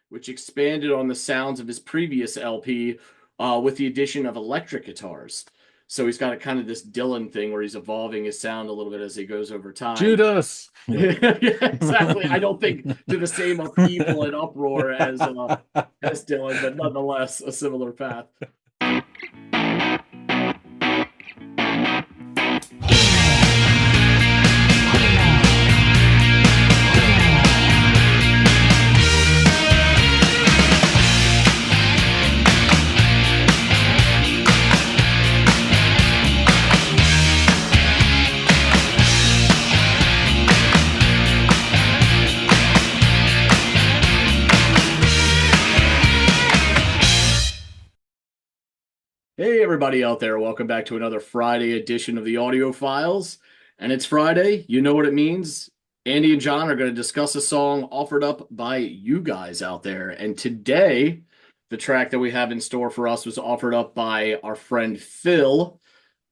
which expanded on the sounds of his previous LP with the addition of electric guitars. So he's got a kind of this Dylan thing where he's evolving his sound a little bit as he goes over time. Judas. Yeah, exactly. I don't think to the same upheaval and uproar as Dylan, but nonetheless a similar path. Hey, everybody out there. Welcome back to another Friday edition of the Audiophiles. And it's Friday. You know what it means. Andy and John are going to discuss a song offered up by you guys out there. And today, the track that we have in store for us was offered up by our friend Phil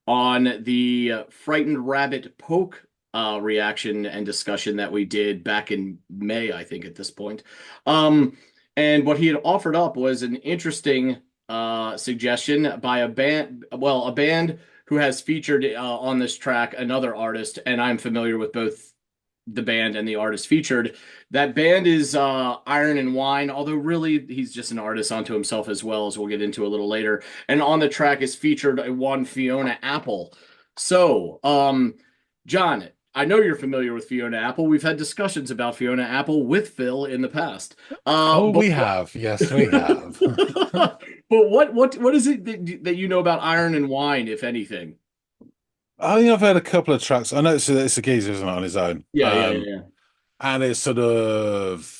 on the Frightened Rabbit Poke reaction and discussion that we did back in May, I think, at this point. And what he had offered up was an interesting suggestion by a band who has featured on this track another artist, and I'm familiar with both the band and the artist featured. That band is Iron and Wine, although really he's just an artist unto himself as well, as we'll get into a little later. And on the track is featured one Fiona Apple. So, John, I know you're familiar with Fiona Apple. We've had discussions about Fiona Apple with Phil in the past. We have. Yes, we have. But what is it that you know about Iron and Wine, if anything? I think I've heard a couple of tracks. I know it's a geezer, isn't it, on his own? Yeah. And it's sort of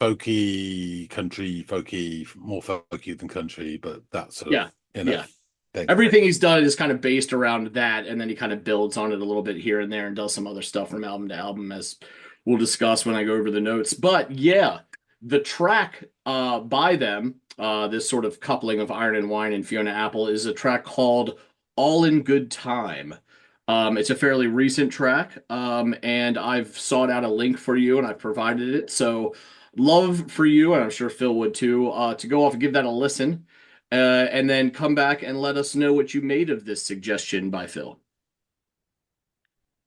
folky, country, folky, more folky than country, but that sort of thing. Everything he's done is kind of based around that, and then he kind of builds on it a little bit here and there and does some other stuff from album to album, as we'll discuss when I go over the notes. But yeah, the track by them, this sort of coupling of Iron and Wine and Fiona Apple, is a track called All in Good Time. It's a fairly recent track, and I've sought out a link for you and I've provided it. So love for you, and I'm sure Phil would too, to go off and give that a listen. And then come back and let us know what you made of this suggestion by Phil.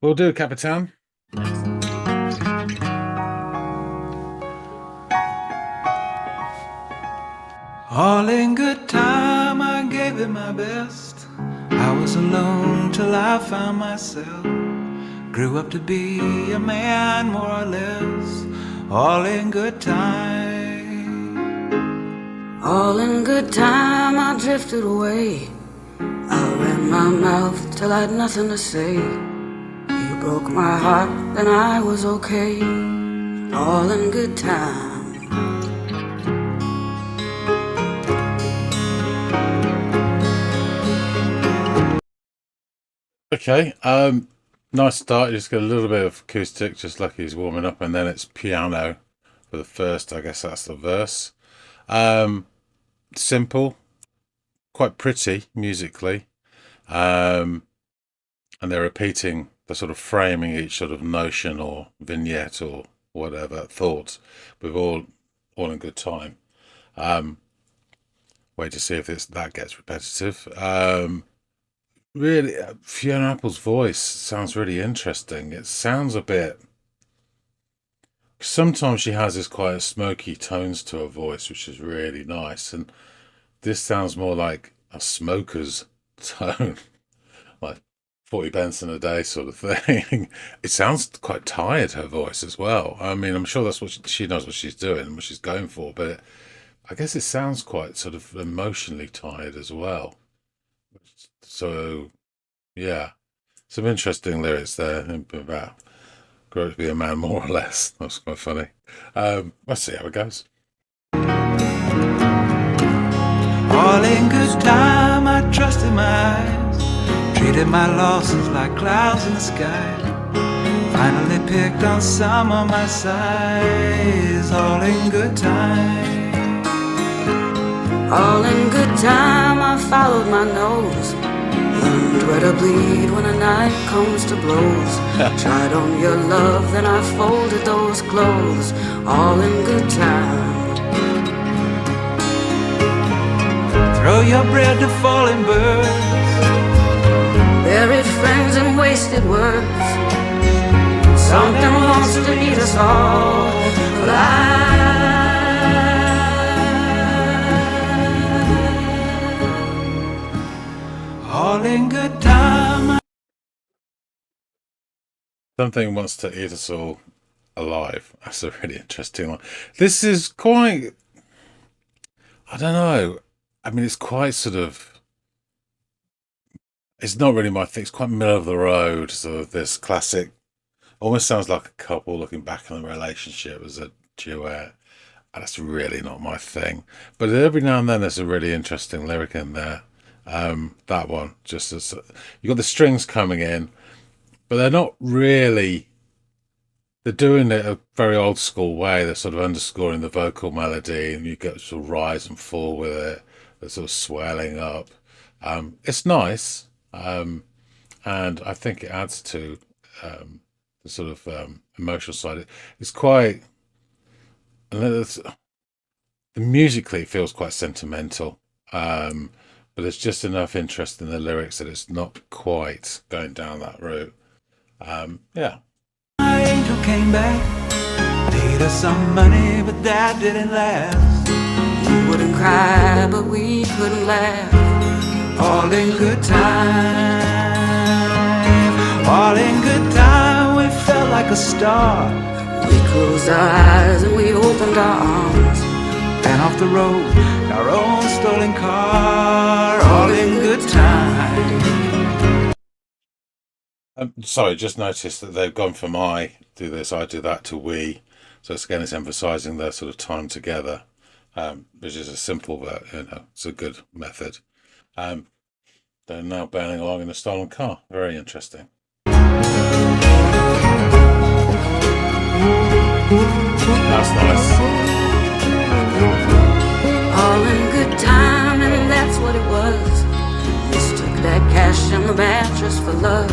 We'll do, Capitan. All in good time, I gave it my best. I was alone till I found myself. Grew up to be a man, more or less. All in good time. All in good time, I drifted away. I ran my mouth till I had nothing to say. You broke my heart, then I was okay. All in good time. Okay, nice start. You just get a little bit of acoustic, just like he's warming up, and then it's piano for the first, I guess that's the verse. Simple, quite pretty musically, and they're repeating the sort of framing each sort of notion or vignette or whatever thoughts with all in good time. Wait to see if that gets repetitive. Really, Fiona Apple's voice sounds really interesting. It sounds a bit. Sometimes she has this quite smoky tones to her voice, which is really nice. And this sounds more like a smoker's tone, like 40 pence in a day sort of thing. It sounds quite tired, her voice as well. I mean, I'm sure that's what she knows what she's doing and what she's going for, but I guess it sounds quite sort of emotionally tired as well. So, yeah, some interesting lyrics there about grow to be a man, more or less. That's quite funny. Let's see how it goes. All in good time, I trusted my eyes. Treated my losses like clouds in the sky. Finally picked on some of my size. All in good time. All in good time, I followed my nose. Learned where to bleed when a knife comes to blows. Tried on your love, then I folded those clothes. All in good time. throw your bread to falling birds. Buried friends and wasted words. Something wants to eat us all alive. All in good time. Something wants to eat us all alive. That's a really interesting one. This is quite, I don't know. I mean, it's quite sort of, it's not really my thing. It's quite middle of the road. Sort of this classic, almost sounds like a couple looking back on the relationship as a duet. And that's really not my thing. But every now and then there's a really interesting lyric in there. That one, just as you got the strings coming in, but they're not really. They're doing it a very old school way. They're sort of underscoring the vocal melody, and you get sort of rise and fall with it. They're sort of swelling up. It's nice, and I think it adds to the sort of emotional side. It's quite. Musically, it feels quite sentimental, but there's just enough interest in the lyrics that it's not quite going down that route. Yeah. My angel came back, paid us some money, but that didn't last. We wouldn't cry, but we couldn't laugh. All in good time, all in good time. We felt like a star. We closed our eyes and we opened our arms. Ran off the road, our own stolen car. All in good time. Sorry, just noticed that they've gone from I do this, I do that to we. So it's emphasising their sort of time together, which is a simple, but it's a good method. They're now burning along in a stolen car. Very interesting. That's nice. All in good time, and that's what it was. Mistook that cash and the mattress for love.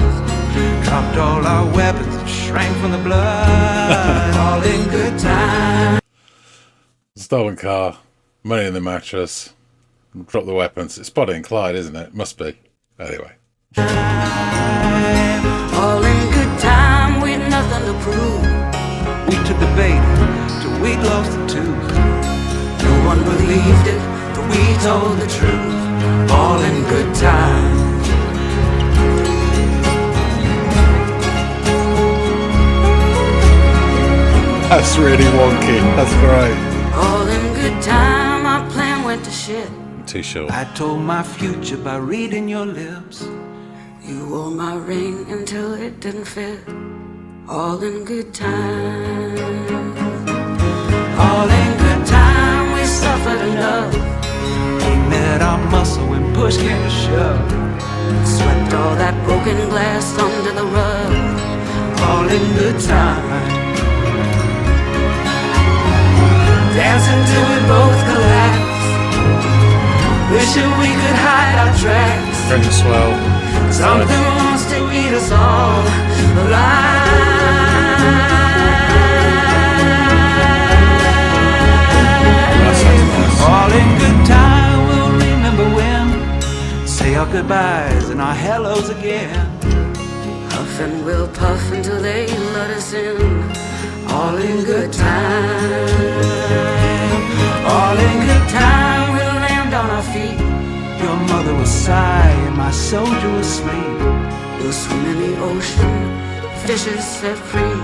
Dropped all our weapons and shrank from the blood. All in good time. Stolen car, money in the mattress, drop the weapons. It's Bonnie and Clyde, isn't it? Must be. Anyway. All in good time, we'd nothing to prove. We took the bait till we'd lost the tooth. No one believed it, but we told the truth. All in good time. That's really wonky. That's great. All in good time, our plan went to shit. Too short. I told my future by reading your lips. You wore my ring until it didn't fit. All in good time. All in good time, we suffered enough. We met our muscle when push came to shove. Swept all that broken glass under the rug. All in good time. Dancing till we both collapse. Wishing we could hide our tracks. Drink the swell. Something wants to eat us all alive. All in good time, we'll remember when. Say our goodbyes and our hellos again. Puff and we'll puff until they let us in. All in good time. All in good time, we'll land on our feet. Your mother will sigh and my soldier will sleep. We'll swim in the ocean, fishes set free.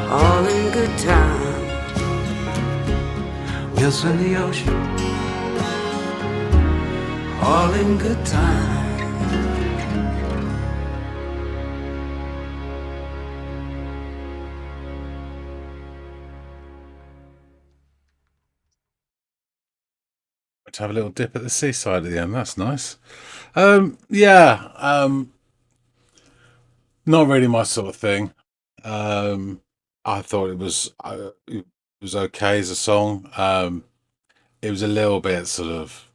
All in good time. We'll swim the ocean. All in good time. To have a little dip at the seaside at the end. That's nice. Yeah. Not really my sort of thing. I thought it was okay as a song. It was a little bit sort of,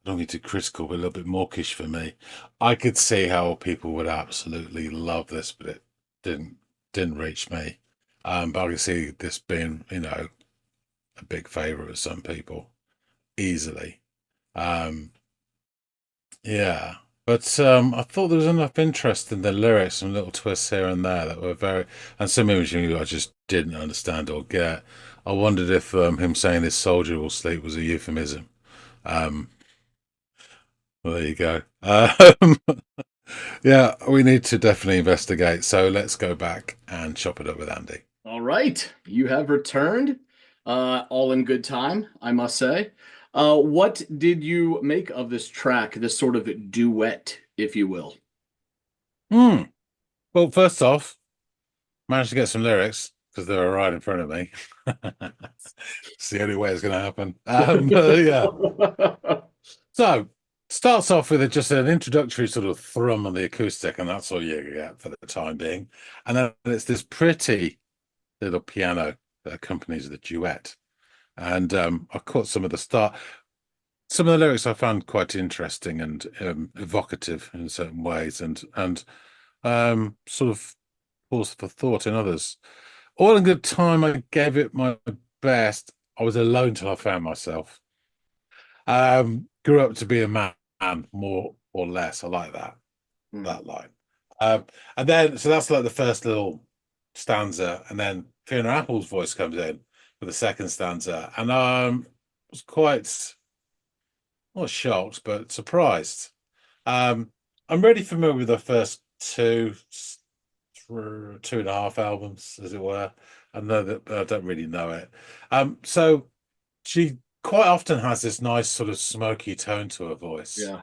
I don't get too critical, but a little bit mawkish for me. I could see how people would absolutely love this, but it didn't reach me. But I can see this being, a big favourite of some people easily. Um, yeah, but I thought there was enough interest in the lyrics and little twists here and there that were very, and some imagery I just didn't understand or get. I wondered if him saying this soldier will sleep was a euphemism. Um, well, there you go. Yeah, we need to definitely investigate. So let's go back and chop it up with Andy. All right, you have returned, all in good time, I must say. What did you make of this track, this sort of duet, if you will? Hmm. Well, first off, managed to get some lyrics because they were right in front of me. It's the only way it's going to happen. Yeah. So starts off with just an introductory sort of thrum on the acoustic, and that's all you get for the time being. And then it's this pretty little piano that accompanies the duet. And I caught some of the start. Some of the lyrics I found quite interesting and evocative in certain ways, and sort of pause for thought in others. All in good time, I gave it my best. I was alone till I found myself. Grew up to be a man, more or less. I like that line. Um, and then so that's like the first little stanza, and then Fiona Apple's voice comes in for the second stanza, and was quite not shocked but surprised. Um, I'm really familiar with the first two and a half albums, as it were. I know that, but I don't really know it. So she quite often has this nice sort of smoky tone to her voice. Yeah.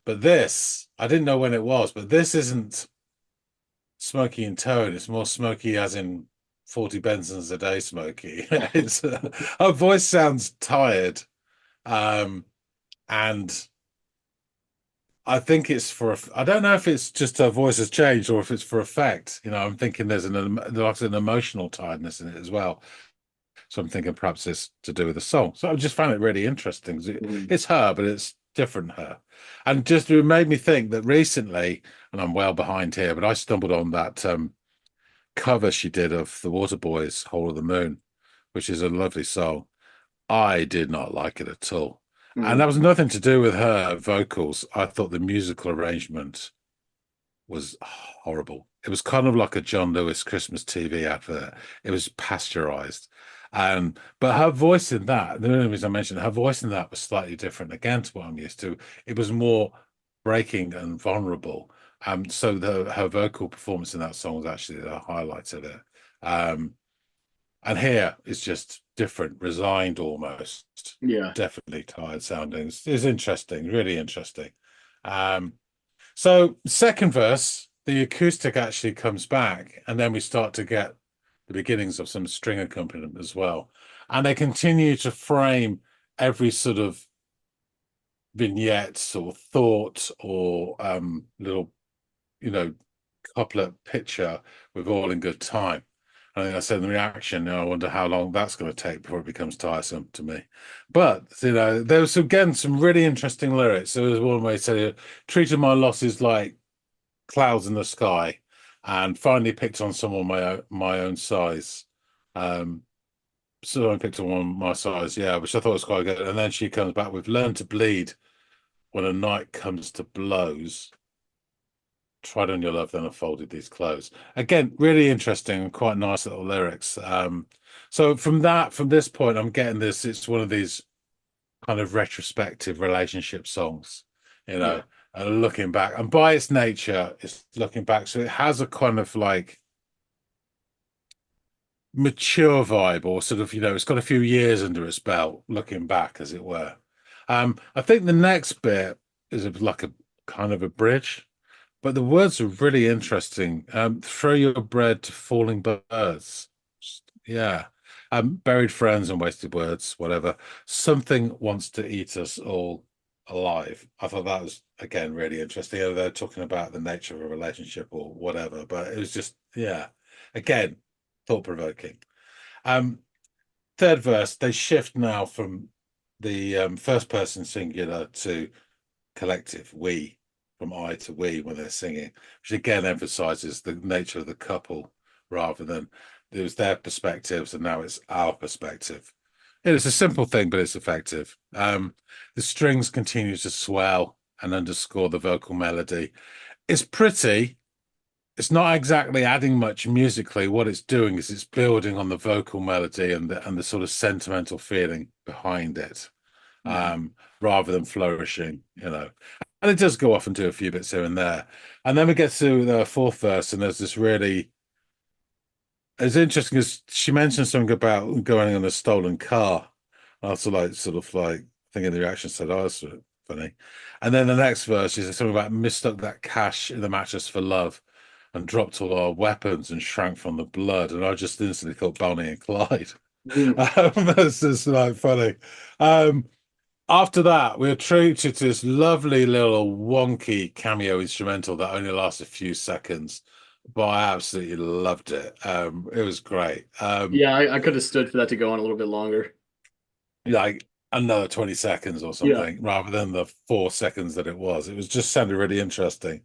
But this, I didn't know when it was, but this isn't smoky in tone. It's more smoky as in 40 Bensons a day smoky. It's her voice sounds tired. And I think it's I don't know if it's just her voice has changed or if it's for effect. I'm thinking there's an emotional tiredness in it as well. So I'm thinking perhaps it's to do with the song. So I just found it really interesting. It's her, but it's different her. And just it made me think that recently, and I'm well behind here, but I stumbled on that cover she did of the Waterboys' Hole of the Moon, which is a lovely song. I did not like it at all. And that was nothing to do with her vocals. I thought the musical arrangement was horrible. It was kind of like a John Lewis Christmas TV advert. It was pasteurized. But her voice in that, the only reason I mentioned her voice in that was slightly different again to what I'm used to. It was more breaking and vulnerable. So her vocal performance in that song was actually the highlight of it. And here it's just different, resigned almost. Yeah. Definitely tired sounding. It's interesting, really interesting. So second verse, the acoustic actually comes back, and then we start to get the beginnings of some string accompaniment as well. And they continue to frame every sort of vignette or thought or little, couplet picture with all in good time. I think I said in the reaction, I wonder how long that's going to take before it becomes tiresome to me. But, there was, again, some really interesting lyrics. There was one where he said, treated my losses like clouds in the sky and finally picked on someone my own size. Someone picked on one my size, yeah, which I thought was quite good. And then she comes back with learn to bleed when a night comes to blows. Tried on your love, then I folded these clothes. Again, really interesting and quite nice little lyrics. So from this point, I'm getting this. It's one of these kind of retrospective relationship songs, looking back. And by its nature, it's looking back. So it has a kind of like mature vibe, or sort of, it's got a few years under its belt, looking back, as it were. I think the next bit is like a kind of a bridge. But the words are really interesting. Throw your bread to falling birds. Yeah. Buried friends and wasted words, whatever. Something wants to eat us all alive. I thought that was, again, really interesting. They're talking about the nature of a relationship or whatever, but it was just, yeah, again, thought-provoking. Third verse, they shift now from the first person singular to collective, we, from I to we when they're singing, which again emphasizes the nature of the couple rather than it was their perspectives and now it's our perspective. It's a simple thing, but it's effective. The strings continue to swell and underscore the vocal melody. It's pretty. It's not exactly adding much musically. What it's doing is it's building on the vocal melody and the sort of sentimental feeling behind it, Mhm. rather than flourishing, you know. And it does go off and do a few bits here and there. And then we get to the fourth verse, and there's this really it's interesting because she mentioned something about going on a stolen car. I also like sort of like thinking the reaction said, "Oh, that's sort of funny." And then the next verse, she said something about mistook that cash in the mattress for love and dropped all our weapons and shrank from the blood. And I just instantly thought Bonnie and Clyde. Mhm. That's just like funny. Um, After that, we were treated to this lovely little wonky cameo instrumental that only lasts a few seconds, but I absolutely loved it. It was great. Yeah, I could have stood for that to go on a little bit longer. Like another 20 seconds or Yeah. something, rather than the 4 seconds that it was. It was just sounded really interesting.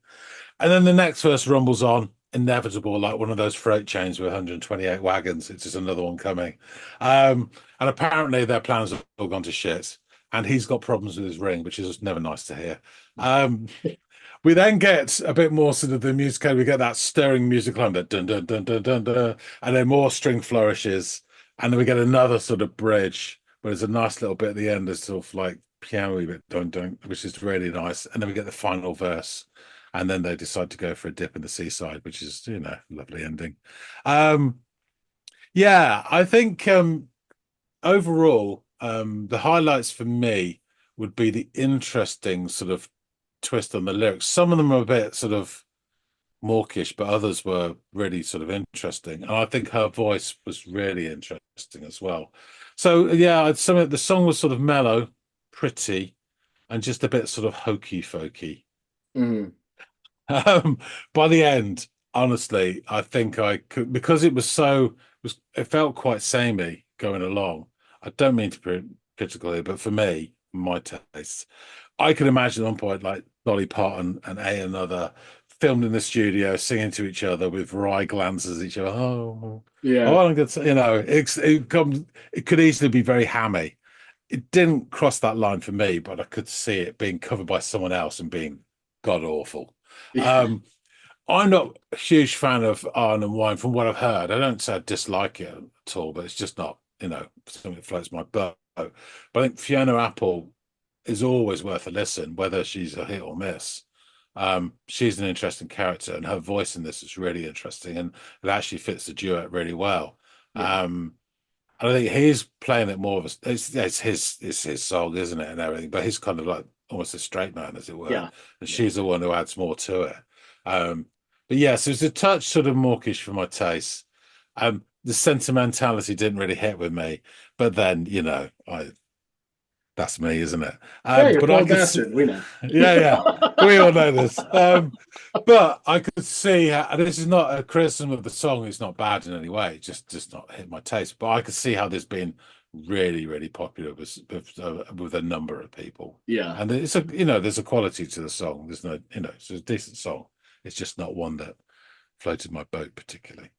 And then the next verse rumbles on, inevitable, like one of those freight trains with 128 wagons. It's just another one coming. And apparently their plans have all gone to shit. And he's got problems with his ring, which is never nice to hear. Um, we then get a bit more sort of the music. We get that stirring music line, that dun dun dun dun dun dun, and then more string flourishes, and then we get another sort of bridge where there's a nice little bit at the end, that's sort of like piano bit dun dun, which is really nice, and then we get the final verse, and then they decide to go for a dip in the seaside, which is lovely ending. Um, yeah, I think overall, the highlights for me would be the interesting sort of twist on the lyrics. Some of them are a bit sort of mawkish, but others were really sort of interesting. And I think her voice was really interesting as well. So yeah, the song was sort of mellow, pretty, and just a bit sort of hokey folky. Mhm. Um, by the end, honestly, I think I could, because it felt quite samey going along. I don't mean to be critical here, but for me, my taste, I could imagine at one point like Dolly Parton and A another filmed in the studio singing to each other with wry glances at each other. Oh, Yeah. I'm good. It could easily be very hammy. It didn't cross that line for me, but I could see it being covered by someone else and being god awful. Yeah. Um, I'm not a huge fan of Iron and Wine from what I've heard. I don't say I dislike it at all, but it's just not, something that floats my boat. But I think Fiona Apple is always worth a listen, whether she's a hit or miss. She's an interesting character, and her voice in this is really interesting, and it actually fits the duet really well. Yeah. And I think he's playing it more of it's his song, isn't it, and everything. But he's kind of like almost a straight man, as it were, Yeah. and Yeah. she's the one who adds more to it. Um, but yeah, so it's a touch sort of mawkish for my taste. The sentimentality didn't really hit with me, but then I that's me, isn't it? Yeah, you're a But I poor could, bastard. We know. yeah, we all know this. But I could see how, and this is not a criticism of the song. It's not bad in any way. It just not hit my taste. But I could see how this been really, really popular with a number of people. Yeah. And there's a quality to the song. There's no, it's a decent song. It's just not one that floated my boat particularly.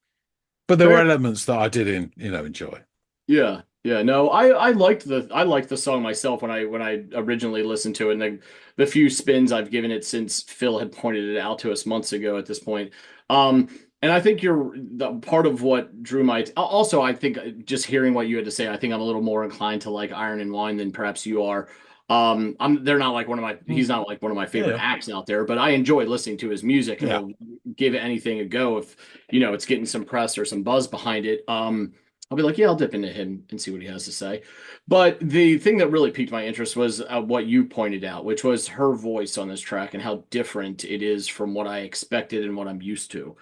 But there were Fair. elements that I did enjoy. Yeah, yeah, no, I liked the song myself when I originally listened to it, and the few spins I've given it since Phil had pointed it out to us months ago at this point. Um, and I think you're the part of what drew my also I think just hearing what you had to say, I think I'm a little more inclined to like Iron and Wine than perhaps you are. They're not like he's not like one of my favorite Yeah, acts out there, but I enjoy listening to his music and yeah, will give anything a go if it's getting some press or some buzz behind it. I'll be like, yeah, I'll dip into him and see what he has to say. But the thing that really piqued my interest was what you pointed out, which was her voice on this track and how different it is from what I expected and what I'm used to.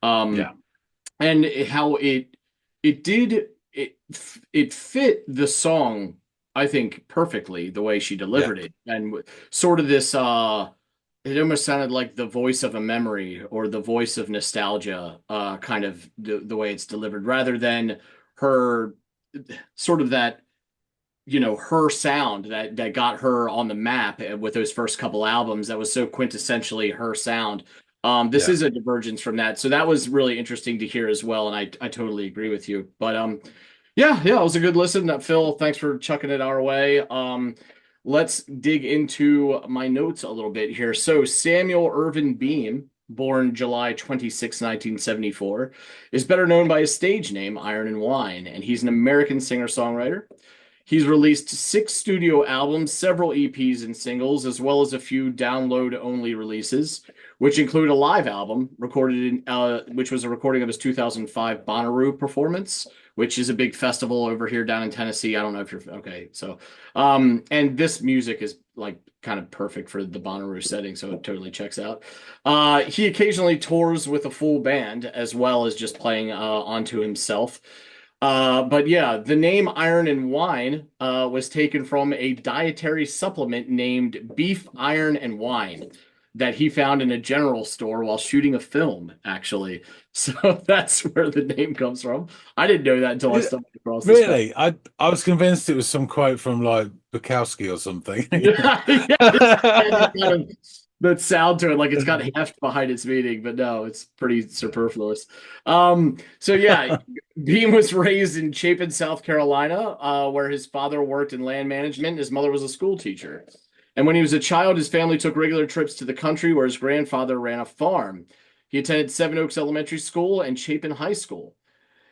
yeah, Um, and how it did it fit the song, I think, perfectly the way she yeah, delivered it, and sort of this it almost sounded like the voice of a memory or the voice of nostalgia, kind of the way it's delivered, rather than her sort of that her sound that got her on the map with those first couple albums that was so quintessentially her sound. This yeah. is a divergence from that, so that was really interesting to hear as well, and I totally agree with you. But Yeah, it was a good listen. Phil, thanks for chucking it our way. Let's dig into my notes a little bit here. So Samuel Irvin Beam, born July 26, 1974, is better known by his stage name, Iron and Wine, and he's an American singer-songwriter. He's released 6 studio albums, several EPs and singles, as well as a few download-only releases, which include a live album which was a recording of his 2005 Bonnaroo performance, which is a big festival over here down in Tennessee. I don't know if you're okay. So, and this music is like kind of perfect for the Bonnaroo setting, so it totally checks out. He occasionally tours with a full band as well as just playing onto himself. But yeah, the name Iron and Wine was taken from a dietary supplement named Beef, Iron, and Wine that he found in a general store while shooting a film, actually. So that's where the name comes from. I didn't know that until I Yeah, stumbled across this fact. really? I was convinced it was some quote from like Bukowski or something. Yeah, yeah, it's kind of that sound to it, like it's got heft behind its meaning, but no, it's pretty superfluous. So yeah, Beam was raised in Chapin, South Carolina, where his father worked in land management and his mother was a school teacher. And when he was a child, his family took regular trips to the country where his grandfather ran a farm. He attended Seven Oaks Elementary School and Chapin High School.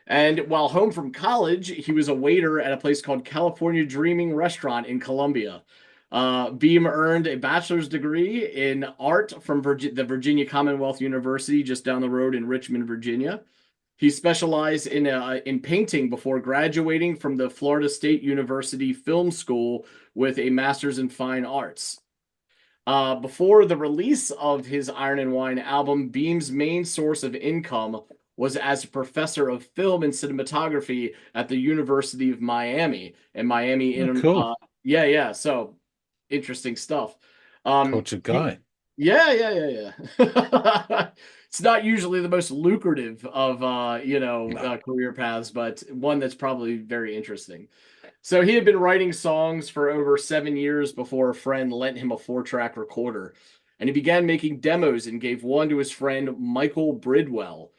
And while home from college, he was a waiter at a place called California Dreaming Restaurant in Columbia. Beam earned a bachelor's degree in art from the Virginia Commonwealth University just down the road in Richmond, Virginia. He specialized in painting before graduating from the Florida State University Film School with a master's in fine arts. Before the release of his Iron and Wine album, Beam's main source of income was as a professor of film and cinematography at the University of Miami and Miami Oh, in cool. yeah. So interesting stuff. Cultured He, guy. yeah. It's not usually the most lucrative of No. career paths, but one that's probably very interesting. So he had been writing songs for over 7 years before a friend lent him a 4-track recorder. And he began making demos and gave one to his friend Michael Bridwell,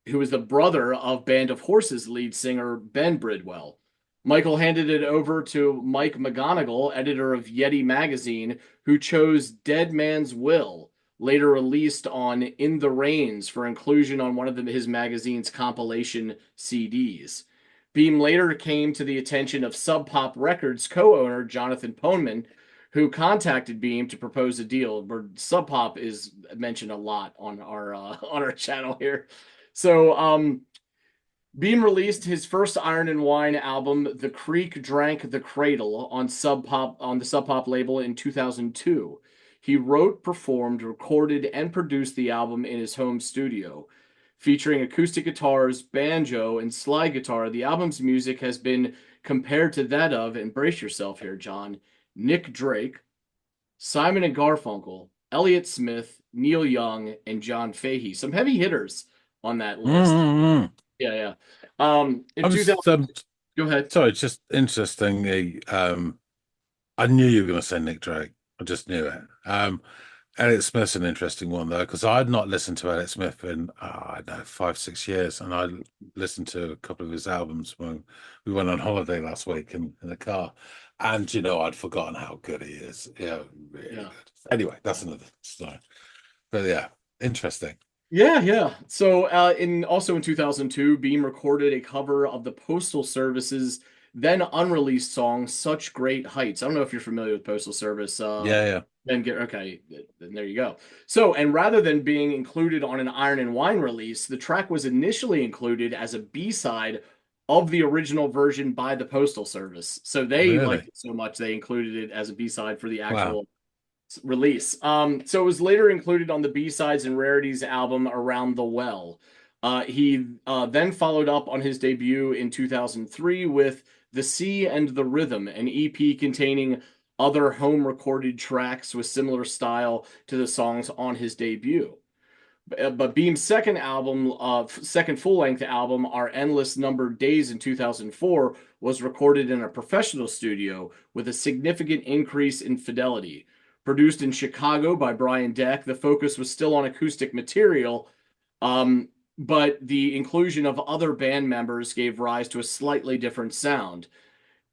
who was the brother of Band of Horses lead singer Ben Bridwell. Michael handed it over to Mike McGonigal, editor of Yeti magazine, who chose Dead Man's Will, later released on In the Rains for inclusion on one of his magazine's compilation CDs. Beam later came to the attention of Sub Pop Records co-owner Jonathan Poneman, who contacted Beam to propose a deal. Where Sub Pop is mentioned a lot on our channel here. So Beam released his first Iron and Wine album, The Creek Drank the Cradle, on the Sub Pop label in 2002. He wrote, performed, recorded, and produced the album in his home studio. Featuring acoustic guitars, banjo, and slide guitar, the album's music has been compared to that of, and brace yourself here, John, Nick Drake, Simon and Garfunkel, Elliott Smith, Neil Young, and John Fahey. Some heavy hitters on that list. Mm. Yeah. I In was 2000, go ahead. sorry, just interestingly, I knew you were going to say Nick Drake. I just knew it. Elliott Smith's an interesting one though, because I had not listened to Elliott Smith in I don't know 5-6 years, and I listened to a couple of his albums when we went on holiday last week in the car, and I'd forgotten how good he is. Yeah, really Yeah. good. Anyway, that's another story. But yeah, interesting. Yeah. So, in 2002, Beam recorded a cover of the Postal Service's then unreleased song "Such Great Heights." I don't know if you're familiar with Postal Service. Yeah. Then okay, then there you go. So, and rather than being included on an Iron and Wine release, the track was initially included as a B-side of the original version by the Postal Service. So they liked Really? it so much they included it as a B-side for the Wow. actual release. So it was later included on the B-Sides and Rarities album Around the Well. He then followed up on his debut in 2003 with The Sea and the Rhythm, an EP containing other home recorded tracks with similar style to the songs on his debut. But Beam's second full-length album, Our Endless Numbered Days in 2004, was recorded in a professional studio with a significant increase in fidelity. Produced in Chicago by Brian Deck, the focus was still on acoustic material, but the inclusion of other band members gave rise to a slightly different sound.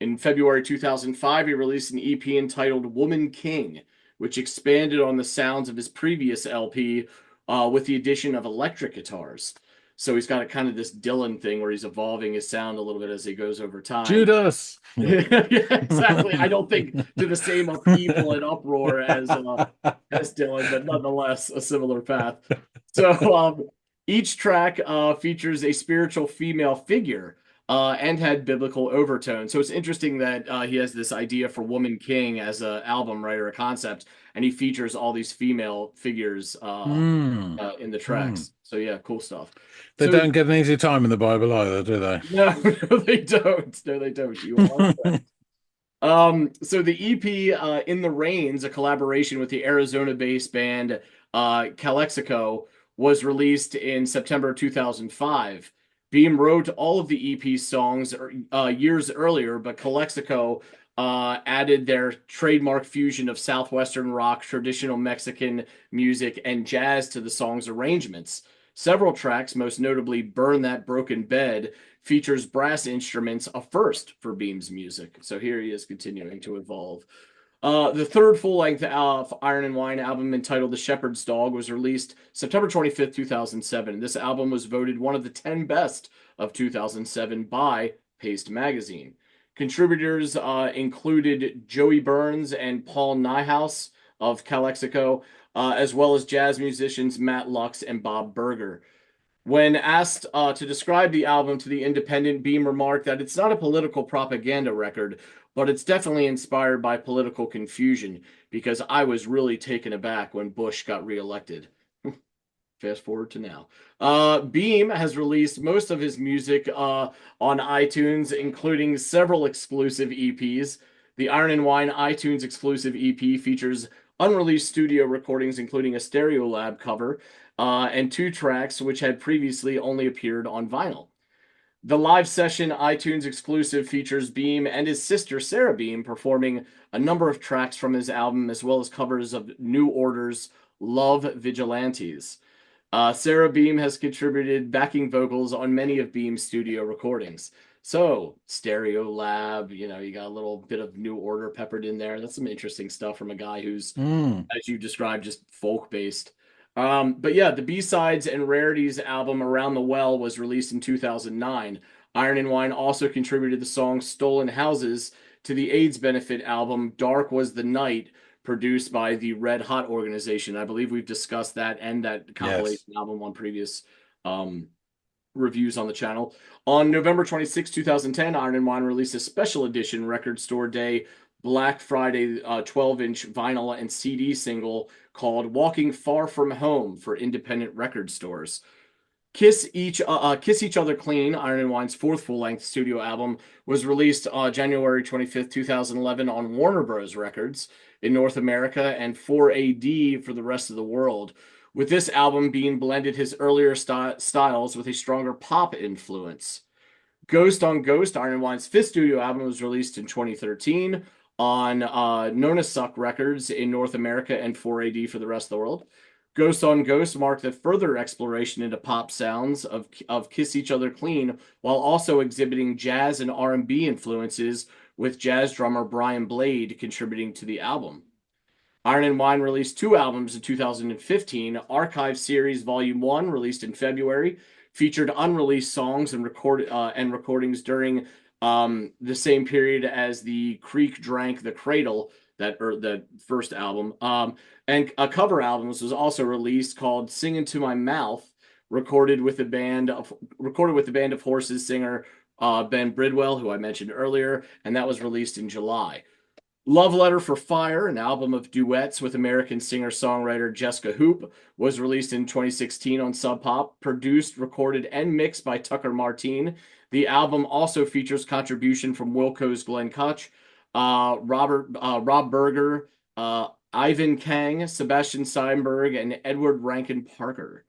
In February 2005, he released an EP entitled Woman King, which expanded on the sounds of his previous LP with the addition of electric guitars. So he's got a kind of this Dylan thing where he's evolving his sound a little bit as he goes over time. Judas. Yeah. Yeah, exactly. I don't think to the same upheaval and uproar as Dylan, but nonetheless a similar path. So each track features a spiritual female figure and had biblical overtones. So it's interesting that he has this idea for Woman King as an album, right, or a concept, and he features all these female figures in the tracks. So yeah, cool stuff. They So don't get an easy time in the Bible either, do they? no, no, they don't. No, they don't. You are correct. So the EP In the Rains, a collaboration with the Arizona-based band Calexico, was released in September 2005. Beam wrote all of the EP songs years earlier, but Calexico added their trademark fusion of Southwestern rock, traditional Mexican music, and jazz to the song's arrangements. Several tracks, most notably Burn That Broken Bed, features brass instruments, a first for Beam's music. So here he is continuing to evolve. The third full-length Iron and Wine album, entitled The Shepherd's Dog, was released September 25th, 2007. This album was voted one of the 10 best of 2007 by Paste Magazine. Contributors included Joey Burns and Paul Niehaus of Calexico, as well as jazz musicians Matt Lux and Bob Berger. When asked to describe the album to The Independent, Beam remarked that it's not a political propaganda record, but it's definitely inspired by political confusion, because I was really taken aback when Bush got reelected. Fast forward to now. Beam has released most of his music on iTunes, including several exclusive EPs. The Iron and Wine iTunes exclusive EP features unreleased studio recordings, including a Stereolab cover, and 2 tracks which had previously only appeared on vinyl. The live session iTunes exclusive features Beam and his sister Sarah Beam performing a number of tracks from his album, as well as covers of New Order's Love Vigilantes. Sarah Beam has contributed backing vocals on many of Beam's studio recordings. So, Stereolab, you got a little bit of New Order peppered in there. That's some interesting stuff from a guy who's, as you described, just folk-based. But yeah, the B-Sides and Rarities album Around the Well was released in 2009. Iron and Wine also contributed the song Stolen Houses to the AIDS benefit album Dark Was the Night, produced by the Red Hot organization. I believe we've discussed that and that compilation album on previous reviews on the channel. On November 26, 2010, Iron and Wine released a special edition Record Store Day Black Friday 12-inch vinyl and CD single called Walking Far From Home for independent record stores. Kiss Each Other Clean, Iron and Wine's 4th full-length studio album, was released January 25th, 2011 on Warner Bros. Records in North America and 4AD for the rest of the world, with this album being blended his earlier styles with a stronger pop influence. Ghost on Ghost, Iron and Wine's 5th studio album, was released in 2013 on Nonasuck Records in North America and 4AD for the rest of the world. Ghost on Ghost marked a further exploration into pop sounds of Kiss Each Other Clean, while also exhibiting jazz and R&B influences, with jazz drummer Brian Blade contributing to the album. Iron and Wine released 2 albums in 2015. Archive Series Volume 1, released in February, featured unreleased songs and recordings during the same period as The Creek Drank the Cradle, that first album. And a cover album was also released called Sing Into My Mouth, recorded with the band of Horses singer Ben Bridwell, who I mentioned earlier, and that was released in July. Love Letter for Fire, an album of duets with American singer-songwriter Jessica Hoop, was released in 2016 on Sub Pop, produced, recorded, and mixed by Tucker Martine. The album also features contribution from Wilco's Glenn Koch, Rob Berger, Ivan Kang, Sebastian Steinberg, and Edward Rankin Parker.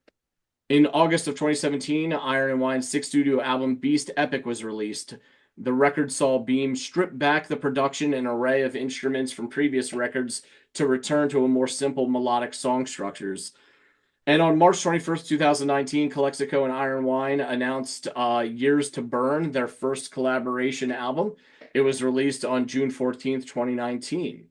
In August of 2017, Iron and Wine's 6th studio album Beast Epic was released. The record saw Beam strip back the production and array of instruments from previous records to return to a more simple melodic song structures. And on March 21st, 2019, Calexico and Iron Wine announced Years to Burn, their first collaboration album. It was released on June 14th, 2019.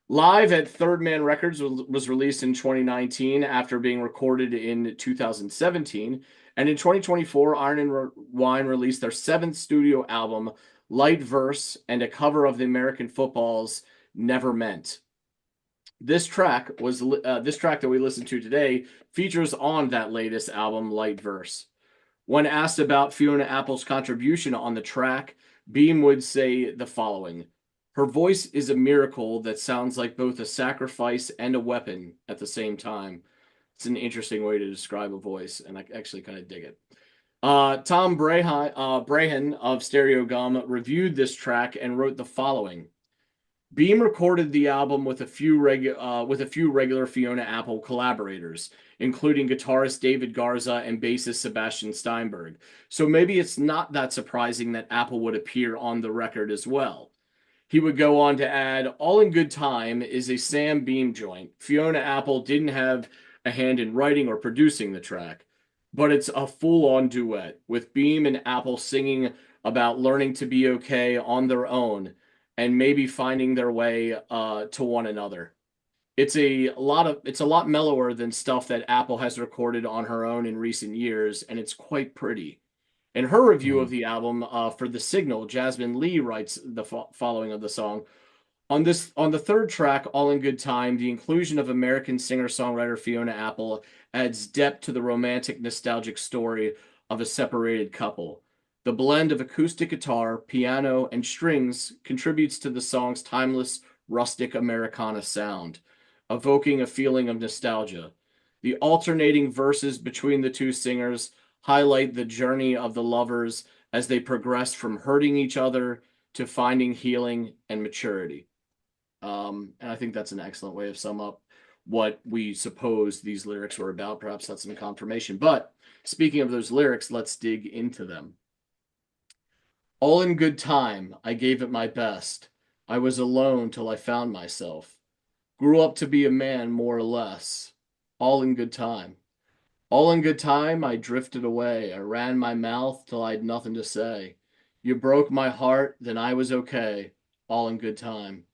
Live at Third Man Records was released in 2019 after being recorded in 2017. And in 2024, Iron and Wine released their seventh studio album, Light Verse, and a cover of the American Football's Never Meant. This track that we listened to today features on that latest album, Light Verse. When asked about Fiona Apple's contribution on the track, Beam would say the following: "Her voice is a miracle that sounds like both a sacrifice and a weapon at the same time." It's an interesting way to describe a voice, and I actually kind of dig it. Tom Brahan of Stereo Gum reviewed this track and wrote the following: Beam recorded the album with a few regular Fiona Apple collaborators, including guitarist David Garza and bassist Sebastian Steinberg. So maybe it's not that surprising that Apple would appear on the record as well. He would go on to add, "All in Good Time is a Sam Beam joint. Fiona Apple didn't have a hand in writing or producing the track, but it's a full-on duet, with Beam and Apple singing about learning to be okay on their own and maybe finding their way to one another. It's a lot mellower than stuff that Apple has recorded on her own in recent years, and it's quite pretty." In her review of the album for The Signal, Jasmine Lee writes the following of the song: on the third track, All in Good Time, the inclusion of American singer-songwriter Fiona Apple adds depth to the romantic, nostalgic story of a separated couple. The blend of acoustic guitar, piano, and strings contributes to the song's timeless, rustic Americana sound, evoking a feeling of nostalgia. The alternating verses between the two singers highlight the journey of the lovers as they progress from hurting each other to finding healing and maturity. And I think that's an excellent way of sum up what we suppose these lyrics were about. Perhaps that's some confirmation. But speaking of those lyrics, let's dig into them. All in good time, I gave it my best. I was alone till I found myself. Grew up to be a man, more or less. All in good time. All in good time, I drifted away. I ran my mouth till I had nothing to say. You broke my heart, then I was okay. All in good time.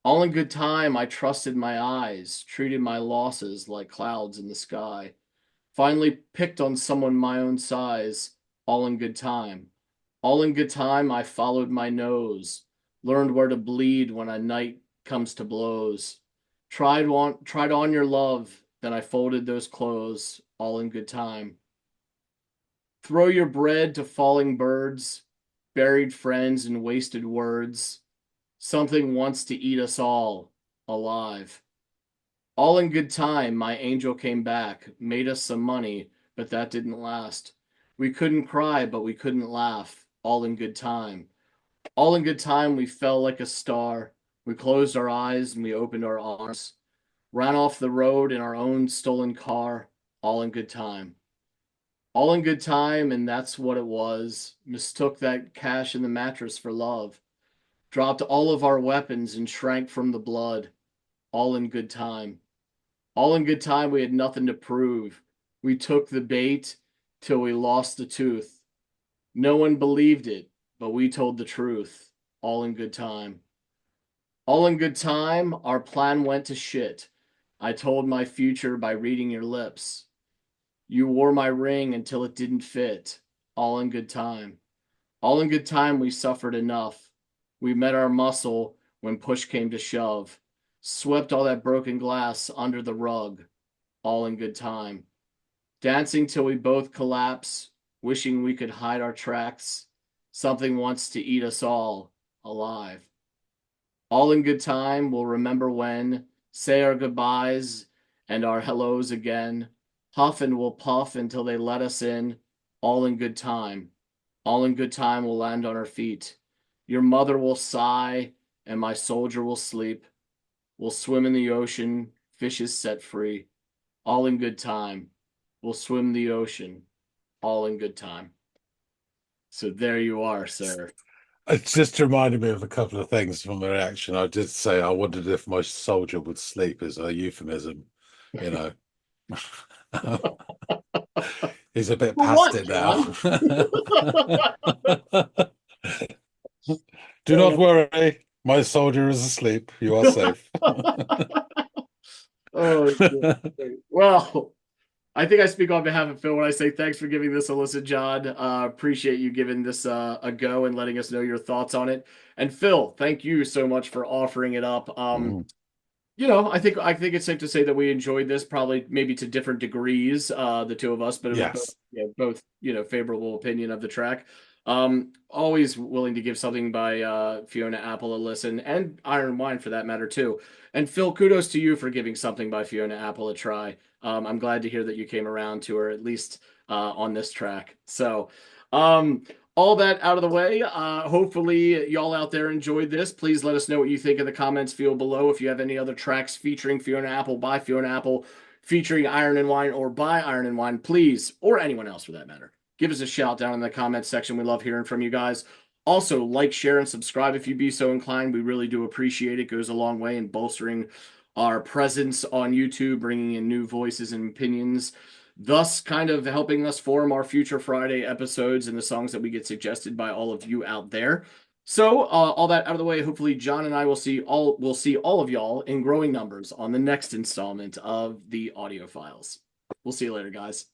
All in good time, I trusted my eyes, treated my losses like clouds in the sky. Finally picked on someone my own size. All in good time. All in good time, I followed my nose, learned where to bleed when a night comes to blows. Tried on your love, then I folded those clothes. All in good time. Throw your bread to falling birds, buried friends and wasted words. Something wants to eat us all alive. All in good time, my angel came back, made us some money, but that didn't last. We couldn't cry, but we couldn't laugh. All in good time. All in good time, we fell like a star. We closed our eyes and we opened our arms. Ran off the road in our own stolen car. All in good time. All in good time, and that's what it was. Mistook that cash in the mattress for love. Dropped all of our weapons and shrank from the blood. All in good time. All in good time, we had nothing to prove. We took the bait till we lost the tooth. No one believed it, but we told the truth. All in good time. All in good time, our plan went to shit. I told my future by reading your lips. You wore my ring until it didn't fit. All in good time. All in good time, we suffered enough. We met our muscle when push came to shove. Swept all that broken glass under the rug. All in good time. Dancing till we both collapse, wishing we could hide our tracks. Something wants to eat us all alive. All in good time, we'll remember when, say our goodbyes and our hellos again. Huff and we'll puff until they let us in. All in good time. All in good time, we'll land on our feet. Your mother will sigh and my soldier will sleep. We'll swim in the ocean, fishes set free. All in good time. We'll swim the ocean. All in good time. So there you are, sir. It just reminded me of a couple of things from the reaction. I did say I wondered if my soldier would sleep as a euphemism, you know. He's a bit For past what, it John? now. Do not worry. My soldier is asleep. You are safe. Oh, well, I think I speak on behalf of Phil when I say thanks for giving this a listen, John. Appreciate you giving this a go and letting us know your thoughts on it. And Phil, thank you so much for offering it up. Mm, I think it's safe to say that we enjoyed this probably maybe to different degrees, the two of us, but it was both, yes. both favorable opinion of the track. Always willing to give something by Fiona Apple a listen, and Iron Wine for that matter too. And Phil, kudos to you for giving something by Fiona Apple a try. I'm glad to hear that you came around to her at least on this track. So, um, all that out of the way, hopefully y'all out there enjoyed this. Please let us know what you think in the comments field below. If you have any other tracks featuring Fiona Apple, by Fiona Apple, featuring Iron and Wine, or by Iron and Wine, please, or anyone else for that matter, give us a shout down in the comments section. We love hearing from you guys. Also, like, share, and subscribe if you'd be so inclined. We really do appreciate it. It goes a long way in bolstering our presence on YouTube, bringing in new voices and opinions, thus kind of helping us form our future Friday episodes and the songs that we get suggested by all of you out there. So, all that out of the way, hopefully John and I will see all of y'all in growing numbers on the next installment of the Audiophiles. We'll see you later, guys.